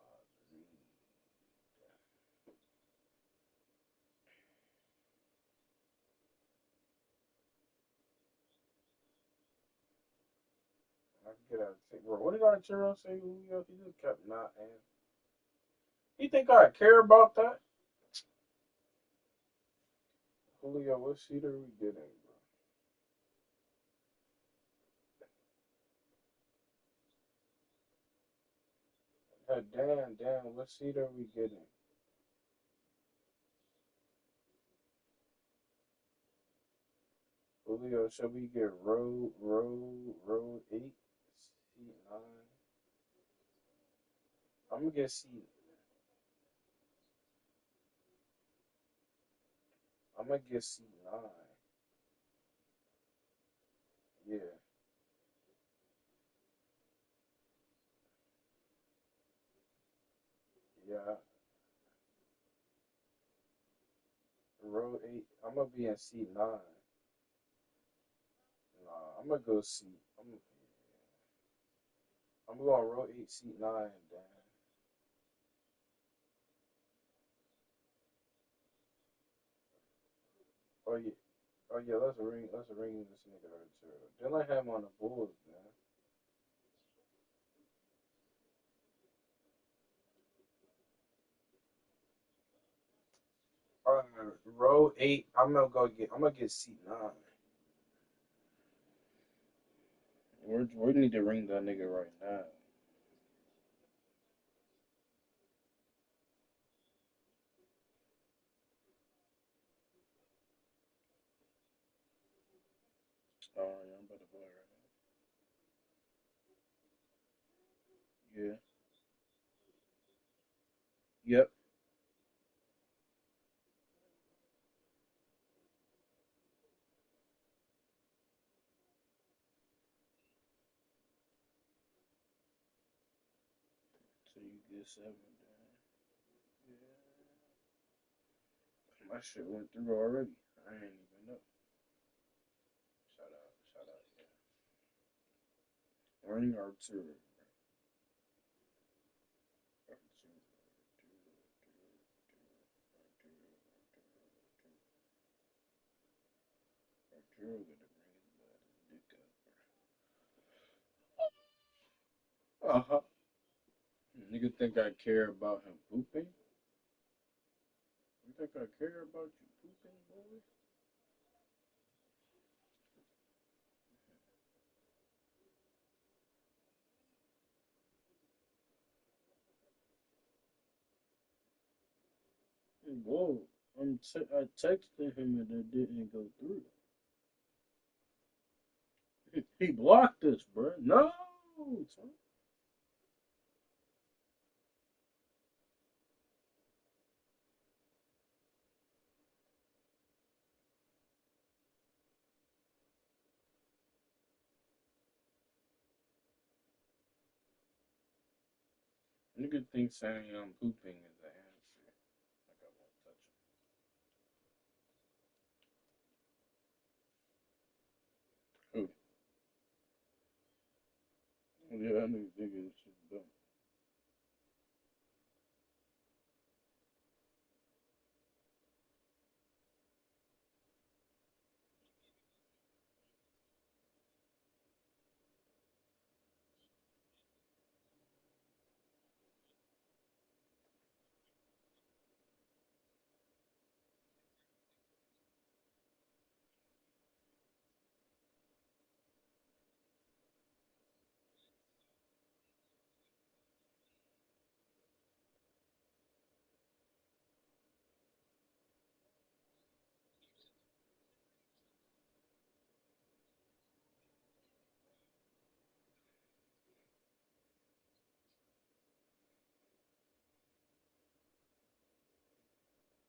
Speaker 4: I get out of take. Bro, what did Arturo say? He just kept not answering. You think I care about that? Julio, what seed are we getting, bro? Dan, what seed are we getting? Julio, should we get road 8, seed 9? I'm gonna get seed. I'm gonna get seed 9. Yeah, yeah. Road 8. I'm gonna be in seed 9. Nah, I'm gonna go seed. I'm going row 8, seat 9, Dan. Oh yeah, oh yeah. Let's ring this nigga Arturo. Then I have him on the Bulls, man. All right, row 8. I'm gonna get seat 9. We need to ring that nigga right now. Oh yeah, I'm about to play right now. Yeah. Yep. So you get 7, Dan. Yeah. My shit went through already. I ain't even know. Shout out, yeah. Ring Arturo. Arturo, Arturo gonna bring his dick up. Uh-huh. Nigga think I care about him pooping? You think I care about you pooping, boy? Whoa. I texted him and it didn't go through. He blocked us, bro. No, son. Nigga think saying I'm pooping is the answer. Like I won't touch him. Who? Yeah, I knew nigga this shit dumb.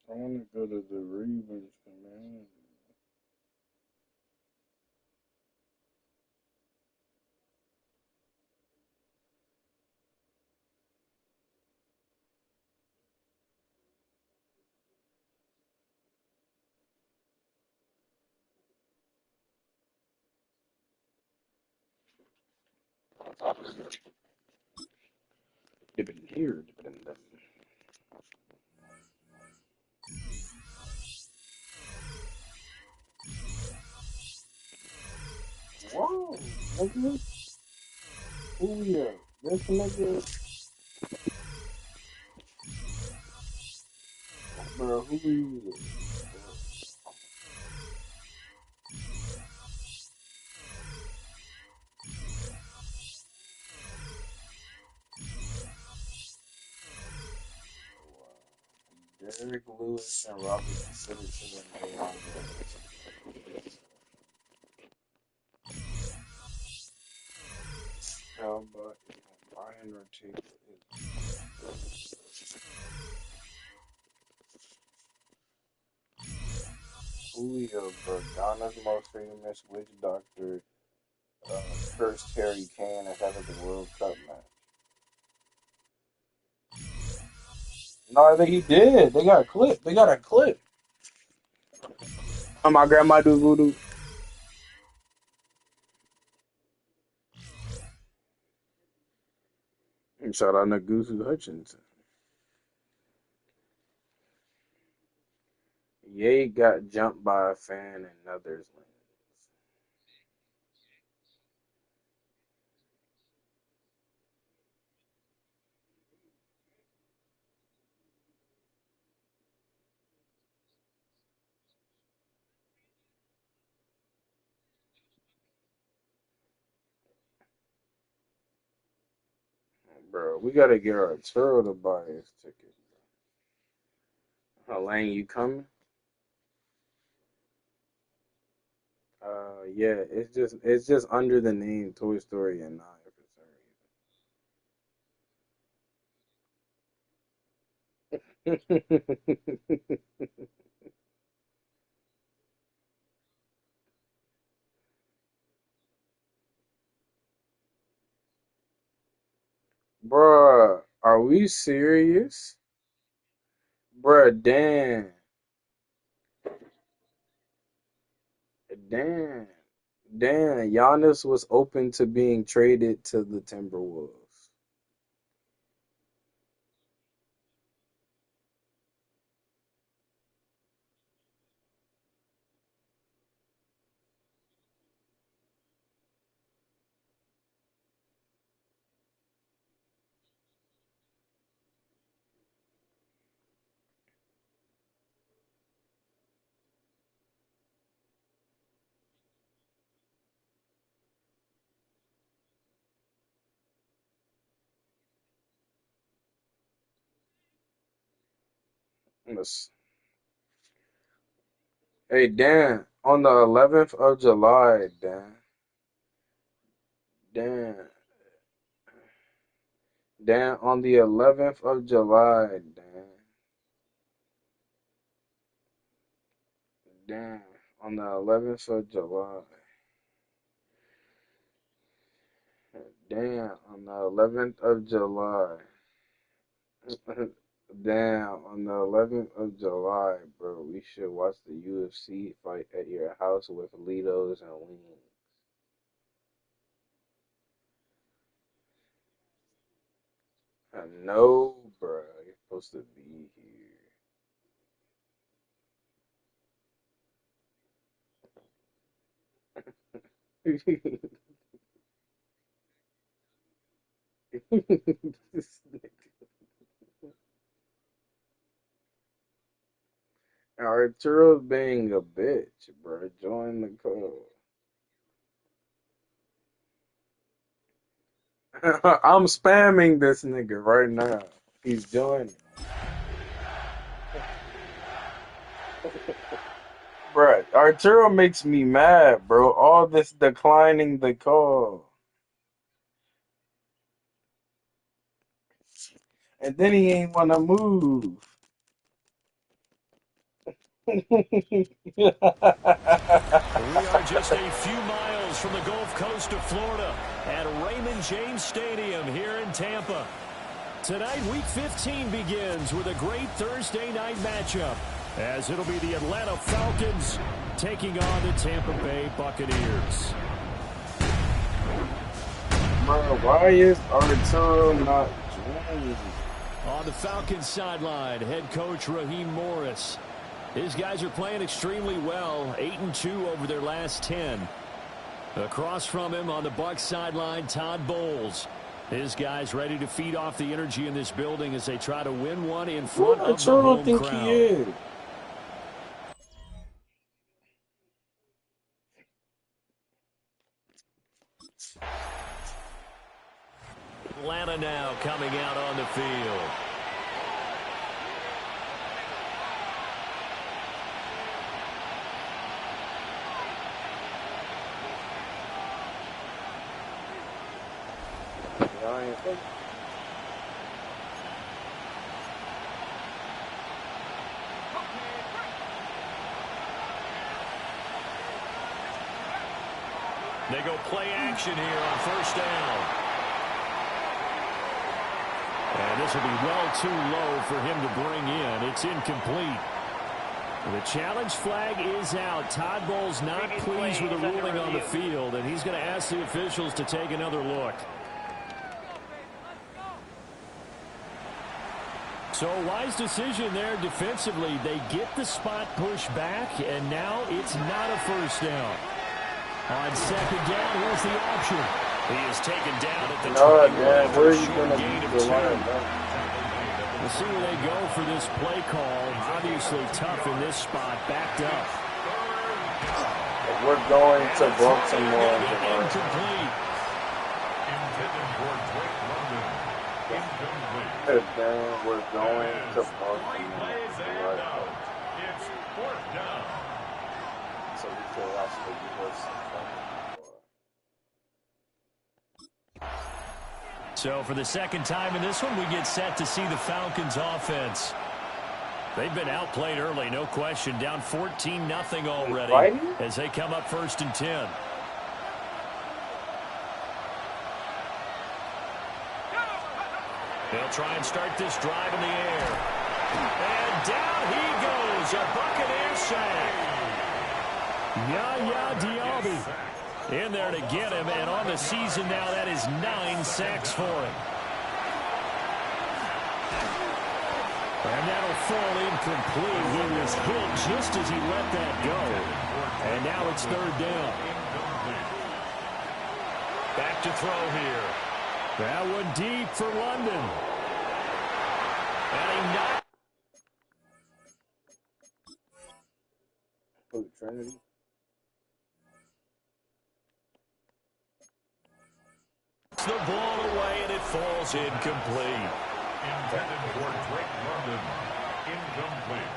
Speaker 4: I want to go to the Ravens command. Dip it in here, dip it in there. Whoa, nigga. Who we at? This nigga. Bro, who are you? Derek Lewis and Robert Citizen and Leon Lewis. How about Brian Ortega? Julio, bro. Ghana's most famous witch doctor cursed Harry Kane ahead of the World Cup match. No, I think he did. They got a clip. They got a clip. Oh, my grandma do voodoo. And shout out Nagusu Hutchinson. Ye got jumped by a fan in Netherlands. Bro, we gotta get Arturo to buy his ticket. Elaine, you coming? Yeah, it's just under the name Toy Story and 9 for some reason. Bruh, are we serious? Bruh, Dan, Dan, Giannis was open to being traded to the Timberwolves. Yes. Hey, Dan, on the 11th of July, Dan, Dan, on the 11th of July, Dan, on the 11th of July, Dan, on the 11th of July, Dan, on the 11th of July, bro, we should watch the UFC fight at your house with Litos and wings. I know, bro, you're supposed to be here. This Arturo's being a bitch, bro. Join the code. I'm spamming this nigga right now. He's joining. Bro, Arturo makes me mad, bro. All this declining the call. And then he ain't wanna move.
Speaker 1: We are just a few miles from the Gulf Coast of Florida at Raymond James Stadium here in Tampa. Tonight, Week 15 begins with a great Thursday night matchup, as it'll be the Atlanta Falcons taking on the Tampa Bay Buccaneers.
Speaker 4: Bro, why is Arturo not joining?
Speaker 1: On the Falcons sideline, head coach Raheem Morris. These guys are playing extremely well, 8-2 over their last 10. Across from him on the Bucs sideline, Todd Bowles. His guys ready to feed off the energy in this building as they try to win one in front
Speaker 4: I
Speaker 1: of the
Speaker 4: sure don't
Speaker 1: home
Speaker 4: think
Speaker 1: crowd.
Speaker 4: he is.
Speaker 1: Atlanta now coming out on the field. They go play action here on first down. And this will be well too low for him to bring in. It's incomplete. The challenge flag is out. Todd Bowles not pleased with the ruling on the field, and he's going to ask the officials to take another look. So a wise decision there defensively. They get the spot pushed back, and now it's not a first down. On second down, here's the option. He is taken down at the 21.
Speaker 4: Where are you going to beat the line?
Speaker 1: We'll see where they go for this play call. Obviously tough in this spot, backed up.
Speaker 4: We're going to Baltimore.
Speaker 1: Incomplete.
Speaker 4: We're going to Baltimore.
Speaker 3: It's fourth down.
Speaker 4: So we feel that's what you was.
Speaker 1: So for the second time in this one, we get set to see the Falcons offense. They've been outplayed early, no question. Down 14-0 already as they come up first and 10. They'll try and start this drive in the air. And down he goes, a Buccaneer sack. Yaya Diaby in there to get him, and on the season now, that is 9 sacks for him. And that'll fall incomplete. He was hit just as he let that go. And now it's third down. Back to throw here. That one deep for London. And he knocked.
Speaker 4: Oh, Trinity.
Speaker 1: The ball away, and it falls incomplete.
Speaker 3: Intended for Drake London. Incomplete.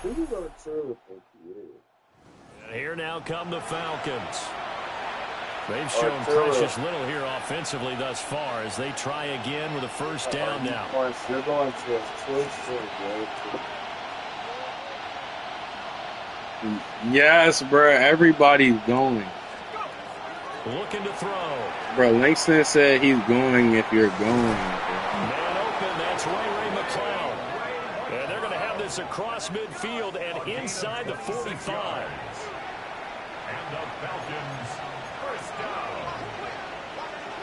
Speaker 4: Who's our true think he is?
Speaker 1: And here now come the Falcons. They've shown precious little here offensively thus far as they try again with a first down now.
Speaker 4: You're going to a choice for Yes, bro. Everybody's going.
Speaker 1: Looking to throw.
Speaker 4: Bro, Langston said he's going if you're going.
Speaker 1: Man open, that's Ray McCloud. And they're going to have this across midfield and inside the 45.
Speaker 3: And the Falcons, first down.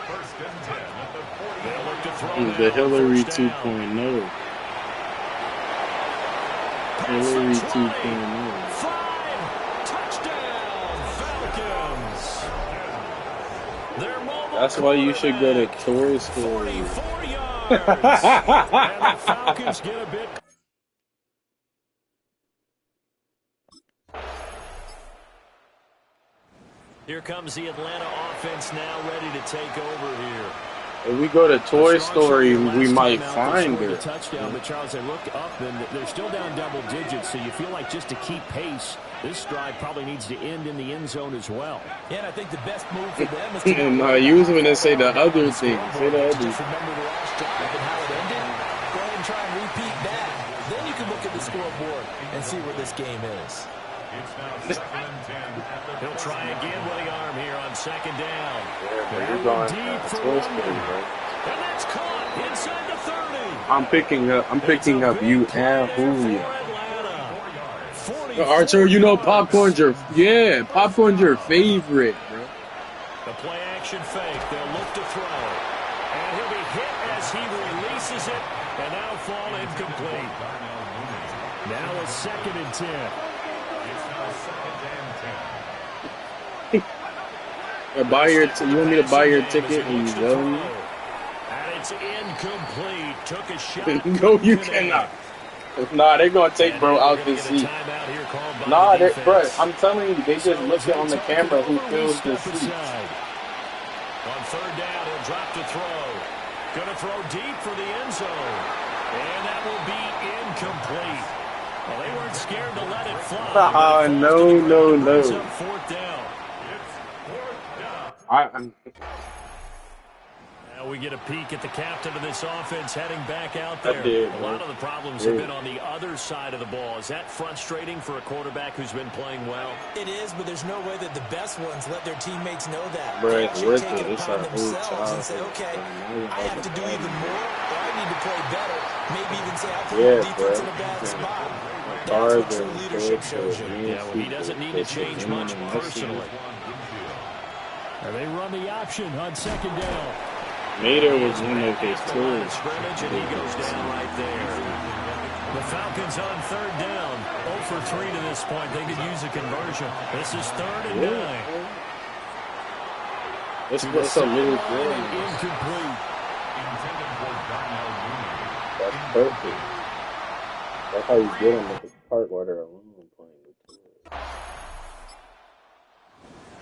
Speaker 3: First and 10 at the 40.
Speaker 1: They'll look to throw.
Speaker 4: The Hillary 2.0. Hillary 2.0. That's why you should go to Toy Story.
Speaker 1: 44 yards. And the Falcons get a bit. Here comes the Atlanta offense now ready to take over here.
Speaker 4: If we go to Toy Story, we might find
Speaker 1: her.
Speaker 4: it.
Speaker 1: Touchdown, but Charles, they look up and they're still down double digits, so you feel like just to keep pace, this drive probably needs to end in the end zone as well.
Speaker 5: Yeah, and I think the best move for them is to
Speaker 4: No, you was going to say the other thing. Say the other.
Speaker 5: just remember the last drive and how it ended. Go ahead and try and repeat that. Then you can look at the scoreboard and see where this game is.
Speaker 3: It's now second and 10 at the
Speaker 1: He'll try again with the arm here on second down.
Speaker 4: Yeah, but you're going
Speaker 1: Deep
Speaker 4: to
Speaker 1: for
Speaker 4: Toy
Speaker 1: London.
Speaker 4: Story, right?
Speaker 1: And that's caught inside the 30.
Speaker 4: I'm picking up you and Julio.
Speaker 1: Atlanta.
Speaker 4: Archer, you know popcorn's your favorite, bro.
Speaker 1: The play action fake. They'll look to throw. And he'll be hit as he releases it. And that'll fall incomplete. Now a second and 10.
Speaker 3: It's now second and 10.
Speaker 4: Buy your you want me to buy your ticket and you go?
Speaker 1: And it's incomplete. Took a shot.
Speaker 4: No, you cannot. Nah, they're gonna take bro out this seat. Nah, bro, I'm telling you, they just look on the camera who fills the seats.
Speaker 1: On third down, he'll drop to throw. Gonna throw deep for the end zone. And that will be incomplete. Well, they weren't scared to let it fly.
Speaker 4: No.
Speaker 1: Fourth down. Now we get a peek at the captain of this offense heading back out there. A lot of the problems have been on the other side of the ball. Is that frustrating for a quarterback who's been playing well?
Speaker 2: It is, but there's no way that the best ones let their teammates know that.
Speaker 4: Bro,
Speaker 2: they
Speaker 4: it's
Speaker 2: actually
Speaker 4: worth
Speaker 2: take
Speaker 4: it.
Speaker 2: it
Speaker 4: It's
Speaker 2: upon
Speaker 4: our whole
Speaker 2: themselves and say,
Speaker 4: childhood.
Speaker 2: okay, I have to do even more, or I need to play better. Maybe even say, I put
Speaker 4: Yeah,
Speaker 2: the defense
Speaker 4: bro.
Speaker 2: in a bad spot. That's
Speaker 4: Hard
Speaker 2: what true
Speaker 4: and
Speaker 2: leadership
Speaker 4: good
Speaker 2: shows you.
Speaker 1: Yeah, well, he doesn't need to change much personally. And they run the option on second down.
Speaker 4: Mater was one of his tools.
Speaker 1: Scrimmage, and he goes down right there. The Falcons on third down. 0 for 3 to this point. They could use a conversion. This is 3rd and 9.
Speaker 4: It's what's a little good.
Speaker 1: Incomplete.
Speaker 4: That's perfect. That's how you get them at the part where they're aluminum playing.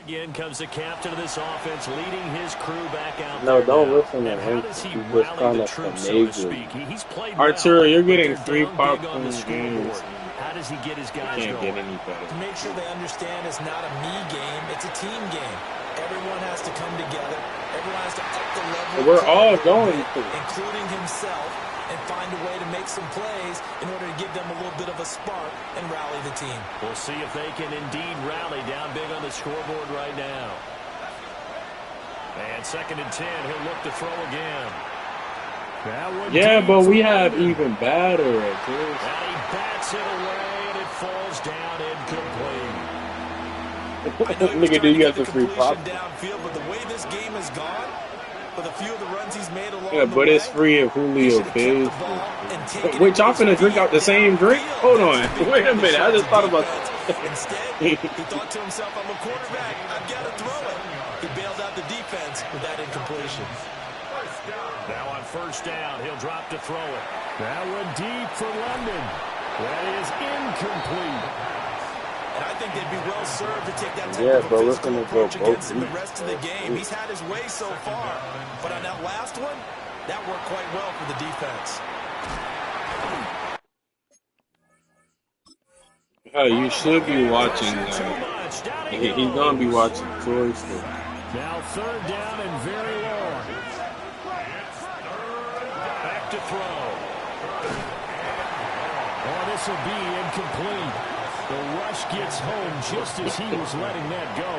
Speaker 1: Again comes the captain of this offense, leading his crew back out
Speaker 4: No,
Speaker 1: there
Speaker 4: don't
Speaker 1: now.
Speaker 4: listen to
Speaker 1: And
Speaker 4: him.
Speaker 1: how does he
Speaker 4: He's just
Speaker 1: rally
Speaker 4: kind
Speaker 1: the
Speaker 4: of
Speaker 1: troops, so to
Speaker 4: amazing.
Speaker 1: speak? He's played
Speaker 4: Arturo,
Speaker 1: well,
Speaker 4: you're
Speaker 1: but
Speaker 4: getting
Speaker 1: they're
Speaker 4: 3
Speaker 1: down big on the
Speaker 4: popcorn
Speaker 1: scoreboard.
Speaker 4: games.
Speaker 1: How does he get his guys
Speaker 4: Can't
Speaker 1: going?
Speaker 4: get any
Speaker 2: To
Speaker 4: better.
Speaker 2: make sure they understand it's not a me game, it's a team game. Everyone has to come together. Everyone has to up the level.
Speaker 4: We're all going to.
Speaker 2: Including himself, and find a way to make some plays in order to give them a little bit of a spark and rally the team.
Speaker 1: We'll see if they can indeed rally down big on the scoreboard right now. And 2nd and 10, he'll look to throw again.
Speaker 4: Yeah, but we have even better at this.
Speaker 1: And he bats it away, and it falls down incomplete.
Speaker 4: Nigga, do you have the free pop?
Speaker 2: Downfield, but the way this game has gone, with a few of the runs he's made along
Speaker 4: Yeah, but it's free if Julio pays. Wait, y'all finna drink out the same drink? Hold on. Wait a minute. I just thought about that.
Speaker 2: Instead, he thought to himself, I'm a quarterback. I've got to throw it. He bailed out the defense with that incompletion.
Speaker 1: Now on 1st down, he'll drop to throw it. That went deep for London. That is incomplete.
Speaker 2: And I think they'd be well served to take that type
Speaker 4: Yeah,
Speaker 2: of
Speaker 4: bro,
Speaker 2: a
Speaker 4: we're
Speaker 2: physical
Speaker 4: gonna go
Speaker 2: approach
Speaker 4: both
Speaker 2: against him the
Speaker 4: deep.
Speaker 2: rest of the game. He's had his way so far. But on that last one, that worked quite well for the defense.
Speaker 4: Oh, you should be watching. He's gonna be watching Troy still.
Speaker 1: Now 3rd down and very long. Back to throw. Oh, this will be incomplete. The rush gets home just as he was letting that go.